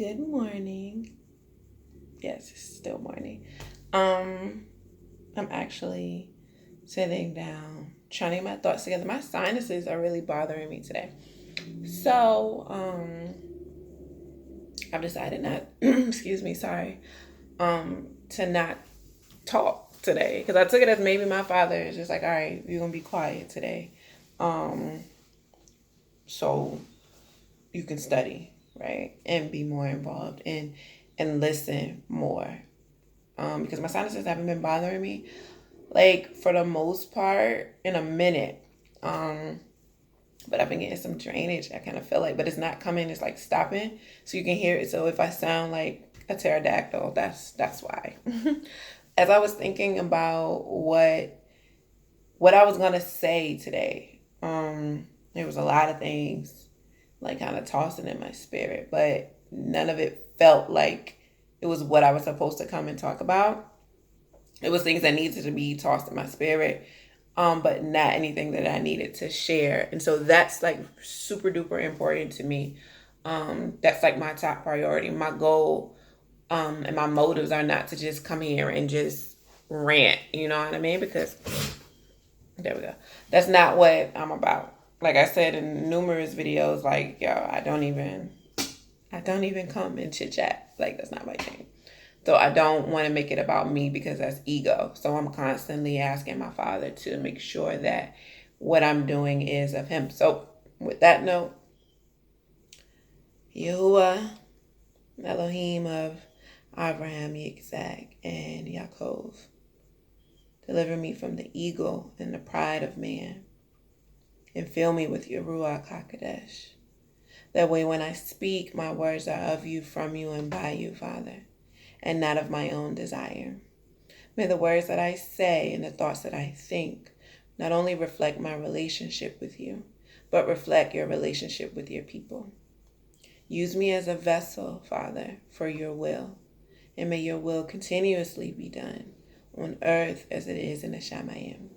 Good morning. Yes, it's still morning. I'm actually sitting down, trying to get my thoughts together. My sinuses are really bothering me today. So, I've decided not, excuse me, sorry, to not talk today because I took it as maybe my father is just like, all right, you're gonna be quiet today, um, so you can study, right, and be more involved and listen more. Because my sinuses haven't been bothering me like for the most part in a minute. But I've been getting some drainage. I kind of feel like, but it's not coming. It's like stopping, so you can hear it. So if I sound like a pterodactyl, that's why. As I was thinking about what I was gonna say today, there was a lot of things like kind of tossing in my spirit, but none of it felt like it was what I was supposed to come and talk about. It was things that needed to be tossed in my spirit, but not anything that I needed to share. And so that's like super duper important to me. That's like my top priority. My goal, and my motives are not to just come here and just rant, you know what I mean? Because there we go. That's not what I'm about. Like I said in numerous videos, like, yo, I don't even come and chit chat. Like that's not my thing. So I don't want to make it about me because that's ego. So I'm constantly asking my father to make sure that what I'm doing is of him. So with that note, Yahuwah, Elohim of Abraham, Yitzhak, and Yaakov, deliver me from the ego and the pride of man, and fill me with your Ruach HaKodesh. That way when I speak, my words are of you, from you, and by you, Father, and not of my own desire. May the words that I say and the thoughts that I think not only reflect my relationship with you, but reflect your relationship with your people. Use me as a vessel, Father, for your will, and may your will continuously be done on earth as it is in the Shamayim.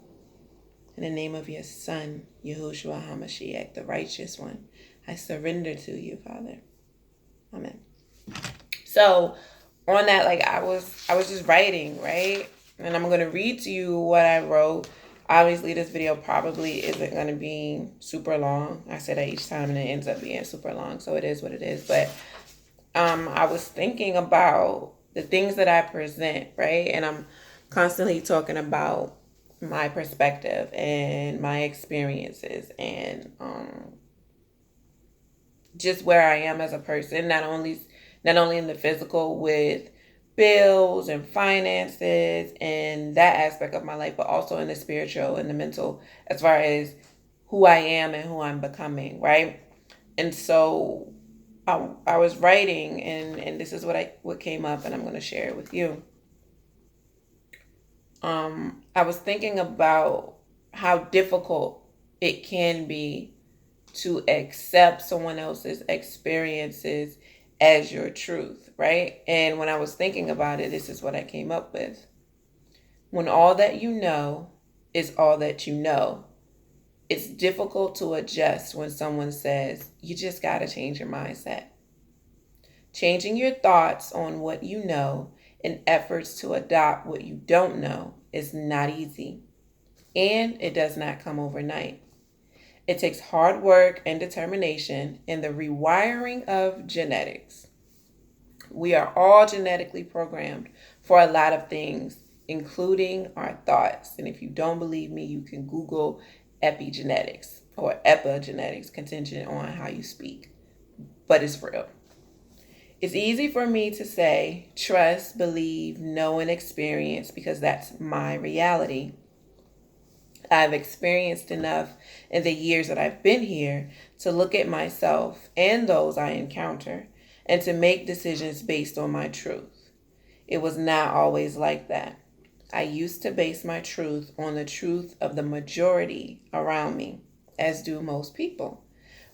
In the name of your Son, Yahushua HaMashiach, the righteous one, I surrender to you, Father. Amen. So on that, like I was just writing, right? And I'm going to read to you what I wrote. Obviously, this video probably isn't going to be super long. I say that each time and it ends up being super long. So it is what it is. But I was thinking about the things that I present, right? And I'm constantly talking about my perspective and my experiences and just where I am as a person, not only in the physical with bills and finances and that aspect of my life, but also in the spiritual and the mental, as far as who I am and who I'm becoming, right? And so I was writing, and this is what came up, and I'm going to share it with you. I was thinking about how difficult it can be to accept someone else's experiences as your truth, right? And when I was thinking about it, this is what I came up with. When all that you know is all that you know, it's difficult to adjust when someone says, you just got to change your mindset. Changing your thoughts on what you know in efforts to adopt what you don't know is not easy, and it does not come overnight. It takes hard work and determination and the rewiring of genetics. We are all genetically programmed for a lot of things, including our thoughts. And if you don't believe me, you can Google epigenetics or epigenetics, contingent on how you speak. But it's real. It's easy for me to say, trust, believe, know, and experience because that's my reality. I've experienced enough in the years that I've been here to look at myself and those I encounter and to make decisions based on my truth. It was not always like that. I used to base my truth on the truth of the majority around me, as do most people,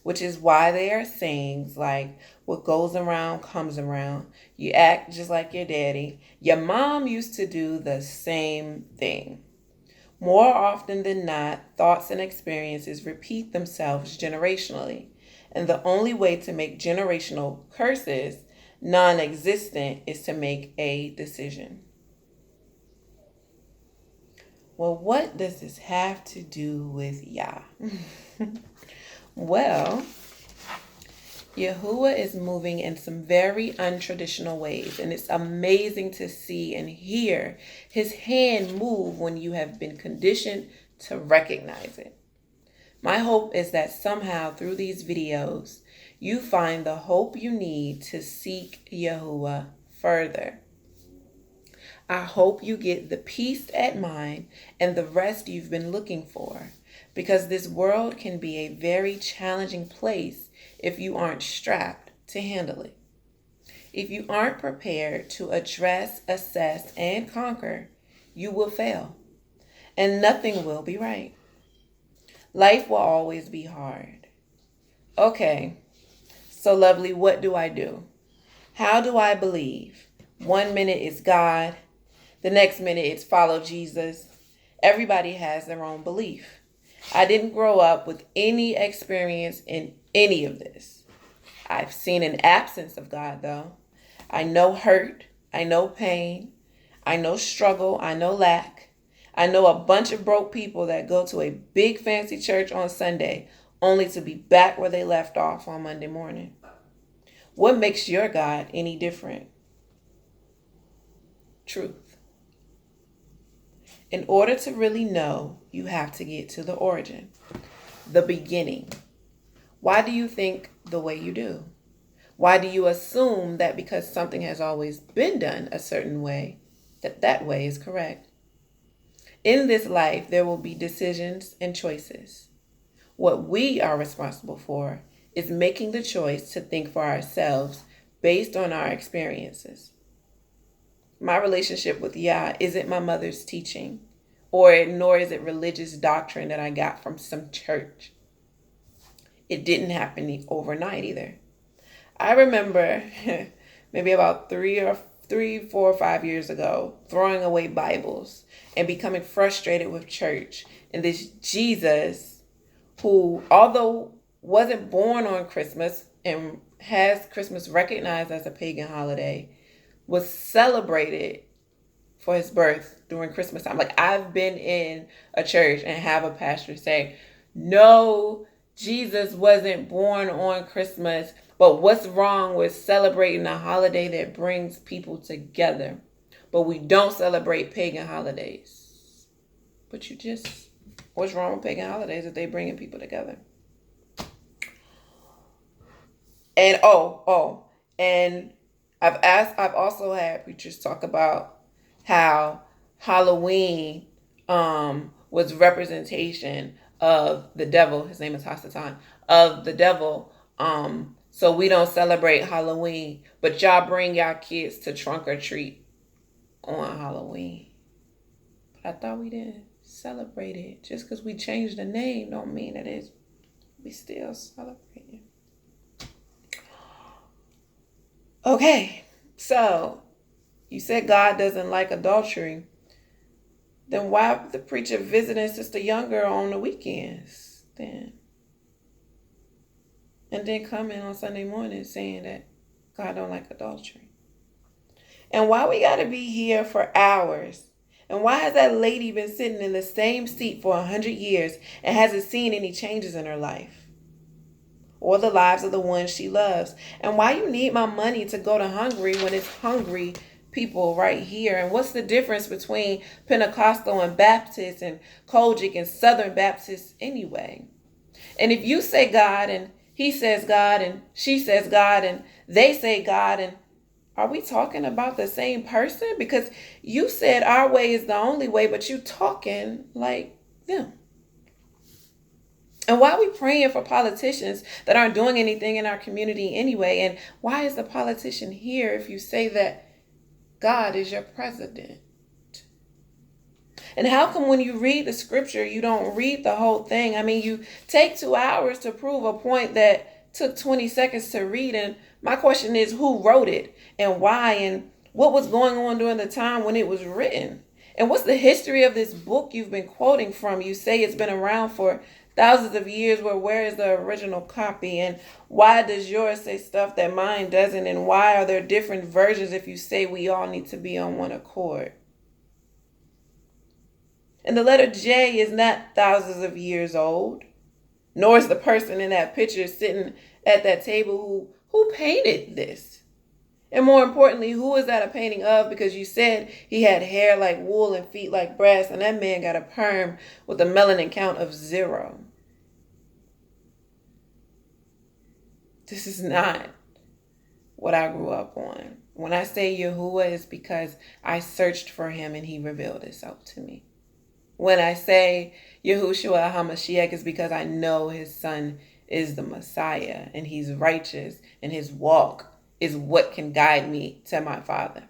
which is why there are sayings like, what goes around comes around. You act just like your daddy. Your mom used to do the same thing. More often than not, thoughts and experiences repeat themselves generationally. And the only way to make generational curses non-existent is to make a decision. Well, what does this have to do with Yah? Well, Yahuwah is moving in some very untraditional ways, and it's amazing to see and hear his hand move when you have been conditioned to recognize it. My hope is that somehow through these videos, you find the hope you need to seek Yahuwah further. I hope you get the peace at mind and the rest you've been looking for, because this world can be a very challenging place if you aren't strapped to handle it. If you aren't prepared to address, assess, and conquer, you will fail, and nothing will be right. Life will always be hard. Okay, so lovely, what do I do? How do I believe? 1 minute it's God, the next minute it's follow Jesus. Everybody has their own belief. I didn't grow up with any experience in any of this. I've seen an absence of God, though. I know hurt. I know pain. I know struggle. I know lack. I know a bunch of broke people that go to a big fancy church on Sunday only to be back where they left off on Monday morning. What makes your God any different? Truth. In order to really know, you have to get to the origin, the beginning. Why do you think the way you do? Why do you assume that because something has always been done a certain way, that way is correct? In this life, there will be decisions and choices. What we are responsible for is making the choice to think for ourselves based on our experiences. My relationship with Yah isn't my mother's teaching, nor is it religious doctrine that I got from some church. It didn't happen overnight either. I remember maybe about 4 or 5 years ago, throwing away Bibles and becoming frustrated with church and this Jesus who, although wasn't born on Christmas and has Christmas recognized as a pagan holiday, was celebrated for his birth during Christmas time. Like, I've been in a church and have a pastor say, no, Jesus wasn't born on Christmas, but what's wrong with celebrating a holiday that brings people together? But we don't celebrate pagan holidays. But what's wrong with pagan holidays if they bringing people together? And and I've also had preachers talk about how Halloween was representation of the devil. His name is Hasatan, of the devil. So we don't celebrate Halloween, but y'all bring y'all kids to trunk or treat on Halloween. But I thought we didn't celebrate it. Just because we changed the name don't mean that we still celebrate it. Okay, so you said God doesn't like adultery. Then why the preacher visiting Sister Younger on the weekends then? And then coming on Sunday morning saying that God don't like adultery. And why we got to be here for hours? And why has that lady been sitting in the same seat for 100 years and hasn't seen any changes in her life? Or the lives of the ones she loves? And why you need my money to go to Hungary when it's hungry people right here? And what's the difference between Pentecostal and Baptist and Kojic and Southern Baptist anyway? And if you say God and he says God and she says God and they say God, and are we talking about the same person? Because you said our way is the only way, but you talking like them. And why are we praying for politicians that aren't doing anything in our community anyway? And why is the politician here if you say that God is your president? And how come when you read the scripture, you don't read the whole thing? I mean, you take 2 hours to prove a point that took 20 seconds to read. And my question is, who wrote it and why? And what was going on during the time when it was written? And what's the history of this book you've been quoting from? You say it's been around for thousands of years, where is the original copy? And why does yours say stuff that mine doesn't? And why are there different versions if you say we all need to be on one accord? And the letter J is not thousands of years old, nor is the person in that picture sitting at that table who painted this. And more importantly, who is that a painting of? Because you said he had hair like wool and feet like brass, and that man got a perm with a melanin count of 0. This is not what I grew up on. When I say Yahuwah, it's because I searched for him and he revealed himself to me. When I say Yahushua HaMashiach, it's because I know his son is the Messiah and he's righteous and his walk is what can guide me to my Father.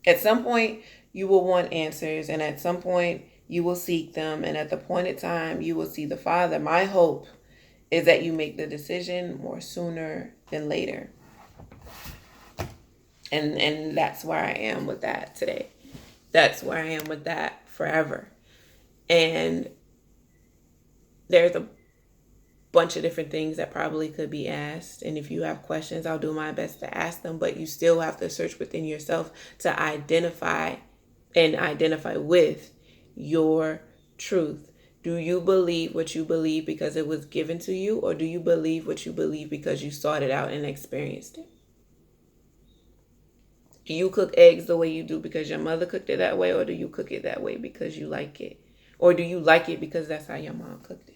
At some point, you will want answers, and at some point, you will seek them, and at the appointed time, you will see the Father. My hope is that you make the decision more sooner than later. And that's where I am with that today. That's where I am with that forever. And there's a bunch of different things that probably could be asked. And if you have questions, I'll do my best to ask them. But you still have to search within yourself to identify with your truth. Do you believe what you believe because it was given to you? Or do you believe what you believe because you sought it out and experienced it? Do you cook eggs the way you do because your mother cooked it that way? Or do you cook it that way because you like it? Or do you like it because that's how your mom cooked it?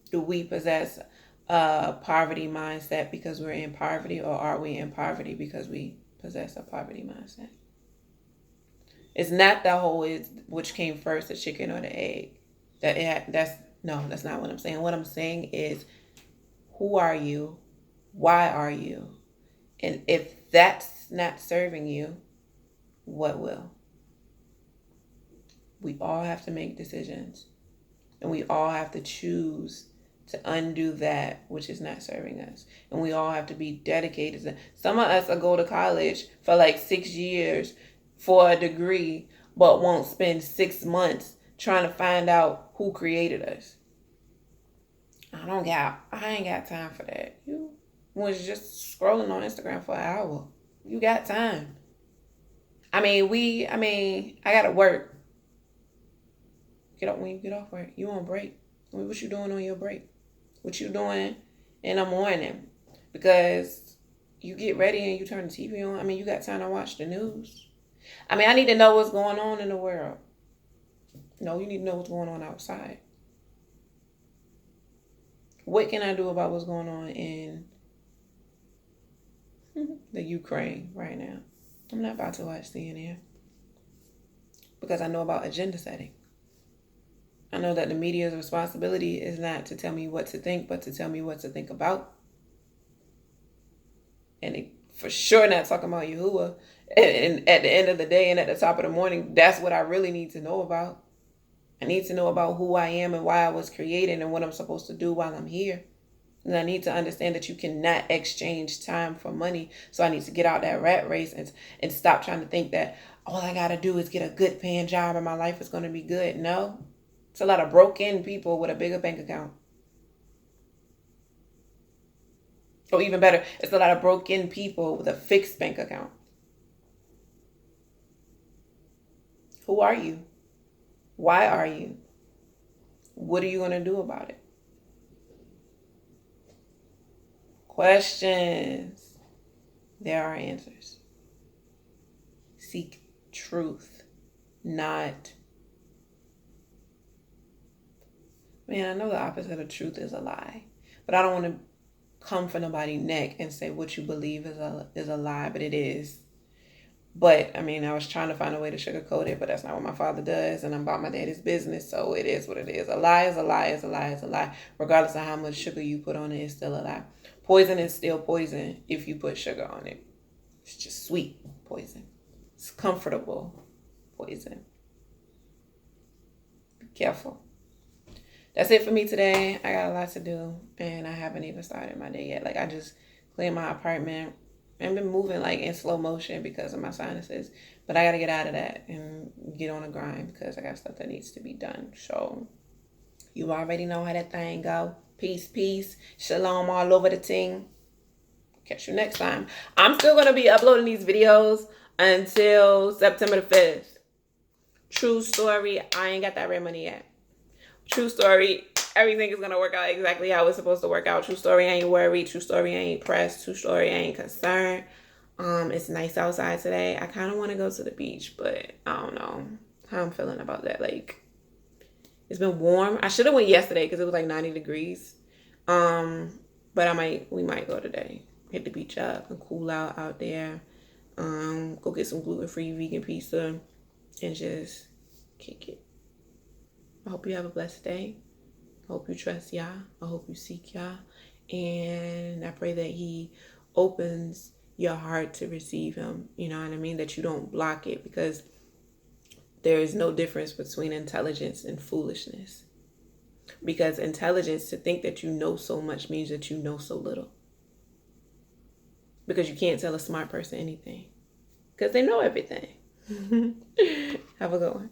Do we possess a poverty mindset because we're in poverty, or are we in poverty because we possess a poverty mindset? It's not the whole is which came first, the chicken or the egg. That's not what I'm saying. What I'm saying is, who are you? Why are you? And if that's not serving you, what will? We all have to make decisions, and we all have to choose to undo that which is not serving us. And we all have to be dedicated. Some of us will go to college for like 6 years for a degree, but won't spend 6 months trying to find out who created us. I ain't got time for that. You was just scrolling on Instagram for an hour. You got time. I gotta work. Get up when you get off work. You on break. What you doing on your break? What you doing in the morning? Because you get ready and you turn the TV on. You got time to watch the news. I need to know what's going on in the world. No, you need to know what's going on outside. What can I do about what's going on in the Ukraine right now? I'm not about to watch CNN because I know about agenda setting. I know that the media's responsibility is not to tell me what to think, but to tell me what to think about. And they for sure not talking about Yahuwah. And at the end of the day and at the top of the morning, that's what I really need to know about. I need to know about who I am and why I was created and what I'm supposed to do while I'm here. And I need to understand that you cannot exchange time for money. So I need to get out that rat race and stop trying to think that all I got to do is get a good paying job and my life is going to be good. No. It's a lot of broke-in people with a bigger bank account. Or even better, it's a lot of broke-in people with a fixed bank account. Who are you? Why are you? What are you going to do about it? Questions. There are answers. Seek truth, not... I know the opposite of truth is a lie, but I don't want to come for nobody's neck and say what you believe is a lie, but it is. But I was trying to find a way to sugarcoat it, but that's not what my father does, and I'm about my daddy's business, so it is what it is. A lie is a lie is a lie is a lie. Regardless of how much sugar you put on it, it's still a lie. Poison is still poison if you put sugar on it. It's just sweet poison. It's comfortable poison. Be careful. That's it for me today. I got a lot to do, and I haven't even started my day yet. I just cleaned my apartment, I've been moving like in slow motion because of my sinuses. But I got to get out of that and get on a grind because I got stuff that needs to be done. So you already know how that thing go. Peace, peace. Shalom all over the ting. Catch you next time. I'm still going to be uploading these videos until September the 5th. True story. I ain't got that red money yet. True story. Everything is going to work out exactly how it's supposed to work out. True story. I ain't worried. True story. I ain't pressed. True story. I ain't concerned. It's nice outside today. I kind of want to go to the beach, but I don't know how I'm feeling about that. Like, it's been warm. I should have went yesterday because it was like 90 degrees. But we might go today. Hit the beach up and cool out there. Go get some gluten-free vegan pizza and just kick it. I hope you have a blessed day. I hope you trust Yah. I hope you seek Yah. And I pray that He opens your heart to receive Him. You know what I mean? That you don't block it, because there is no difference between intelligence and foolishness. Because intelligence, to think that you know so much, means that you know so little. Because you can't tell a smart person anything, because they know everything. Have a good one.